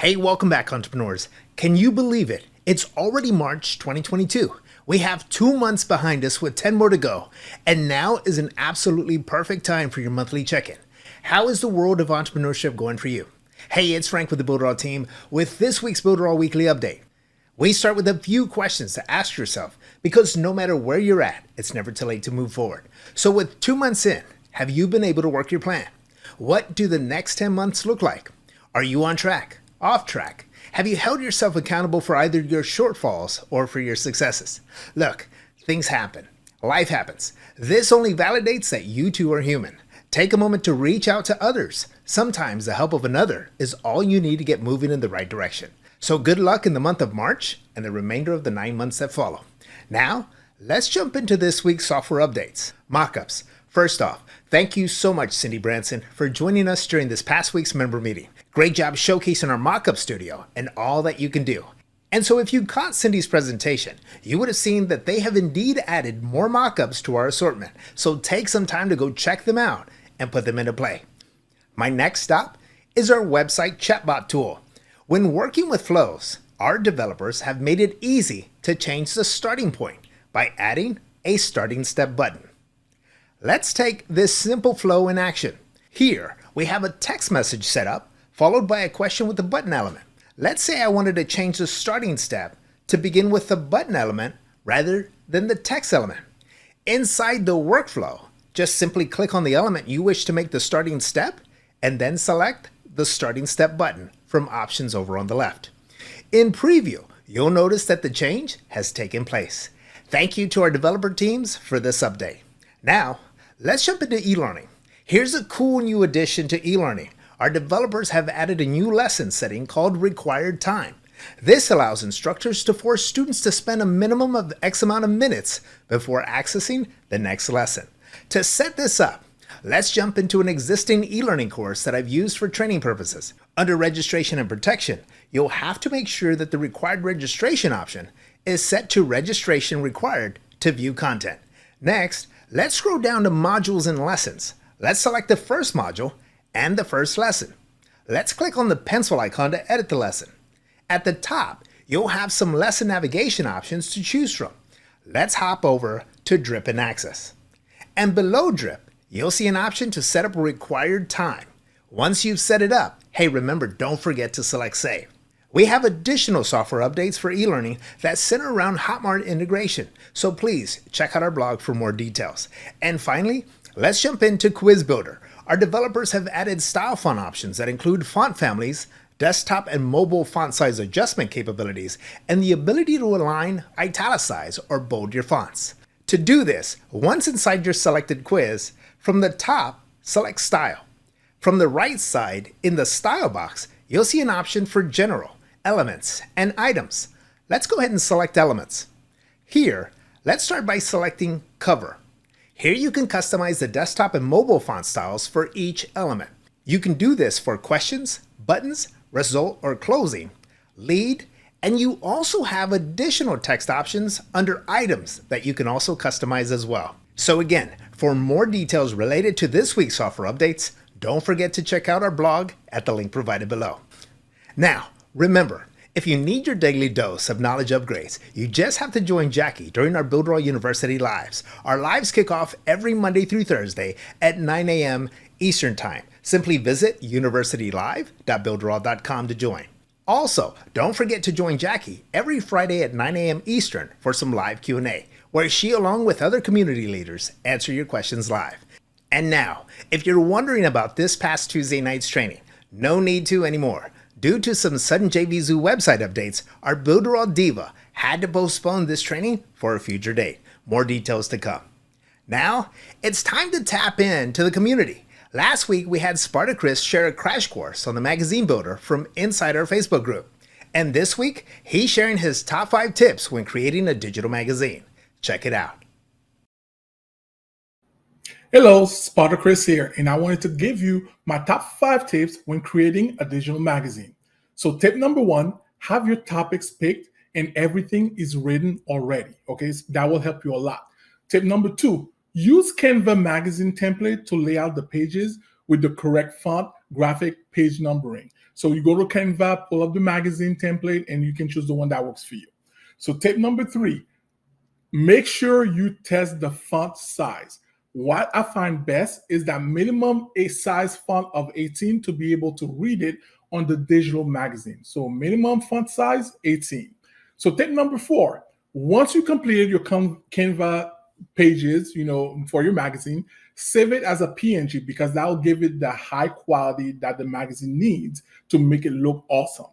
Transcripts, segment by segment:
Hey, welcome back, entrepreneurs. Can you believe it? It's already March 2022. We have 2 months behind us with 10 more to go, and now is an absolutely perfect time for your monthly check-in. How is the world of entrepreneurship going for you? Hey, it's Frank with the Builderall team with this week's Builderall Weekly Update. We start with a few questions to ask yourself because no matter where you're at, it's never too late to move forward. So with 2 months in, have you been able to work your plan? What do the next 10 months look like? Are you on track? Off track? Have you held yourself accountable for either your shortfalls or for your successes? Look, things happen. Life happens. This only validates that you too are human. Take a moment to reach out to others. Sometimes the help of another is all you need to get moving in the right direction. So good luck in the month of March and the remainder of the 9 months that follow. Now, let's jump into this week's software updates. Mockups. First off, thank you so much, Cindy Branson, for joining us during this past week's member meeting. Great job showcasing our mockup studio and all that you can do. And so if you caught Cindy's presentation, you would have seen that they have indeed added more mockups to our assortment. So take some time to go check them out and put them into play. My next stop is our website chatbot tool. When working with flows, our developers have made it easy to change the starting point by adding a starting step button. Let's take this simple flow in action. Here, we have a text message set up, followed by a question with the button element. Let's say I wanted to change the starting step to begin with the button element rather than the text element. Inside the workflow, just simply click on the element you wish to make the starting step and then select the starting step button from options over on the left. In preview, you'll notice that the change has taken place. Thank you to our developer teams for this update. Now, let's jump into e-learning. Here's a cool new addition to e-learning. Our developers have added a new lesson setting called required time. This allows instructors to force students to spend a minimum of X amount of minutes before accessing the next lesson. To set this up, let's jump into an existing e-learning course that I've used for training purposes. Under registration and protection, you'll have to make sure that the required registration option is set to registration required to view content. Next, let's scroll down to modules and lessons. Let's select the first module and the first lesson. Let's click on the pencil icon to edit the lesson. At the top, you'll have some lesson navigation options to choose from. Let's hop over to Drip and Access. And below Drip, you'll see an option to set up a required time. Once you've set it up, hey, remember, don't forget to select Save. We have additional software updates for e-learning that center around Hotmart integration, so please check out our blog for more details. And finally, let's jump into Quiz Builder. Our developers have added style font options that include font families, desktop and mobile font size adjustment capabilities, and the ability to align, italicize, or bold your fonts. To do this, once inside your selected quiz, from the top, select Style. From the right side, in the Style box, you'll see an option for General, Elements, and Items. Let's go ahead and select Elements. Here, let's start by selecting Cover. Here you can customize the desktop and mobile font styles for each element. You can do this for questions, buttons, result or closing, lead, and you also have additional text options under items that you can also customize as well. So again, for more details related to this week's software updates, don't forget to check out our blog at the link provided below. Now, remember, if you need your daily dose of knowledge upgrades, you just have to join Jackie during our Builderall University Lives. Our lives kick off every Monday through Thursday at 9 a.m. Eastern Time. Simply visit universitylive.builderall.com to join. Also, don't forget to join Jackie every Friday at 9 a.m. Eastern for some live Q&A, where she, along with other community leaders, answer your questions live. And now, if you're wondering about this past Tuesday night's training, no need to anymore. Due to some sudden JVZoo website updates, our Builderall Diva had to postpone this training for a future date. More details to come. Now, it's time to tap into the community. Last week, we had Spartacus share a crash course on the magazine builder from inside our Facebook group. And this week, he's sharing his top 5 tips when creating a digital magazine. Check it out. Hello, Spartacus here, and I wanted to give you my top 5 tips when creating a digital magazine. So tip number 1, have your topics picked and everything is written already, okay? So that will help you a lot. Tip number 2, use Canva magazine template to lay out the pages with the correct font, graphic, page numbering. So you go to Canva, pull up the magazine template, and you can choose the one that works for you. So tip number 3, make sure you test the font size. What I find best is that minimum a size font of 18 to be able to read it on the digital magazine. So minimum font size 18. So tip number 4, once you completed your Canva pages, for your magazine, save it as a PNG because that will give it the high quality that the magazine needs to make it look awesome.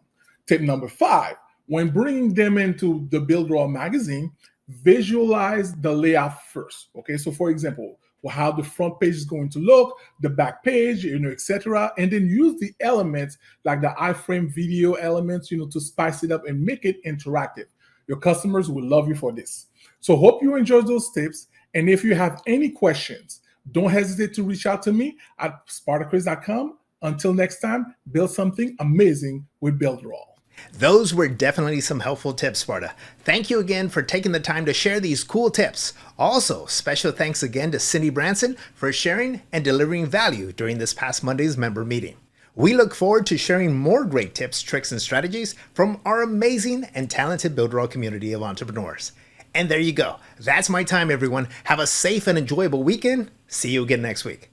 Tip number 5, when bringing them into the Builderall magazine, visualize the layout first. Okay, so for example, how the front page is going to look, the back page, etc. And then use the elements like the iframe video elements, to spice it up and make it interactive. Your customers will love you for this. So hope you enjoyed those tips. And if you have any questions, don't hesitate to reach out to me at spartacus.com. Until next time, build something amazing with Builderall. Those were definitely some helpful tips, Sparta. Thank you again for taking the time to share these cool tips. Also, special thanks again to Cindy Branson for sharing and delivering value during this past Monday's member meeting. We look forward to sharing more great tips, tricks, and strategies from our amazing and talented Builderall community of entrepreneurs. And there you go. That's my time, everyone. Have a safe and enjoyable weekend. See you again next week.